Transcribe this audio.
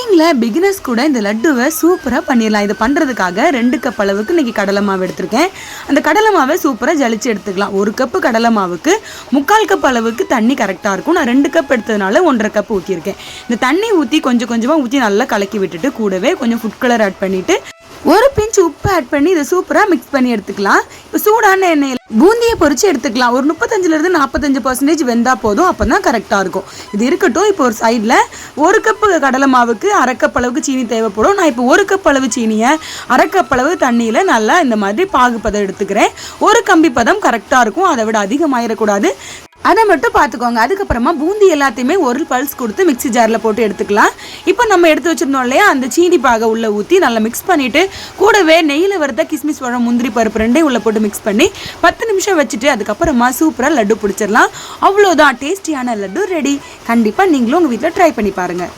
ஸ்டார்டிங்கில் பிகினர்ஸ் கூட இந்த லட்டுவை சூப்பராக பண்ணிடலாம். இது பண்ணுறதுக்காக 2 கப் அளவுக்கு இன்றைக்கி கடலை மாவு எடுத்திருக்கேன். அந்த கடலை மாவை சூப்பராக ஜலிச்சு எடுத்துக்கலாம். 1 கப்பு கடலை மாவுக்கு 3/4 கப் அளவுக்கு தண்ணி கரெக்டாக இருக்கும். நான் 2 கப் எடுத்ததுனால 1.5 கப் ஊற்றியிருக்கேன். இந்த தண்ணி ஊற்றி கொஞ்சம் கொஞ்சமாக ஊற்றி நல்லா கலக்கி விட்டுட்டு கூடவே கொஞ்சம் ஃபுட் கலர் ஆட் பண்ணிவிட்டு ஒரு பிஞ்ச் உப்பு ஆட் பண்ணி இதை சூப்பராக மிக்ஸ் பண்ணி எடுத்துக்கலாம். இப்போ சூடான எண்ணெயில் பூந்தியை பொரிச்சு எடுத்துக்கலாம். ஒரு 35% 45% வெந்தால் போதும். அப்போ தான் கரெக்டாக இருக்கும். இது இருக்கட்டும். இப்போ ஒரு சைடில் 1 கப்பு கடலை மாவுக்கு 1/2 கப் அளவுக்கு சீனி தேவைப்படும். நான் இப்போ 1 கப் அளவு சீனியை 1/2 கப் அளவு தண்ணியில் நல்லா இந்த மாதிரி பாகு பதம் எடுத்துக்கிறேன். ஒரு கம்பி பதம் கரெக்டாக இருக்கும். அதை விட அதிகமாயிடக்கூடாது. அதை மட்டும் பார்த்துக்கோங்க. அதுக்கப்புறமா பூந்தி எல்லாத்தையுமே ஒரு பல்ஸ் கொடுத்து மிக்ஸி ஜாரில் போட்டு எடுத்துக்கலாம். இப்போ நம்ம எடுத்து வச்சுருந்தோம் இல்லையா, அந்த சீனி பாகை உள்ளே ஊற்றி நல்லா மிக்ஸ் பண்ணிவிட்டு கூடவே நெய்யில் வறுத்த கிஸ்மிஸ் பழம் முந்திரி பருப்பு 2 உள்ளே போட்டு மிக்ஸ் பண்ணி 10 நிமிஷம் வச்சுட்டு அதுக்கப்புறமா சூப்பராக லட்டு பிடிச்சிடலாம். அவ்வளோதான், டேஸ்டியான லட்டு ரெடி. கண்டிப்பாக நீங்களும் உங்கள் வீட்டில் ட்ரை பண்ணி பாருங்கள்.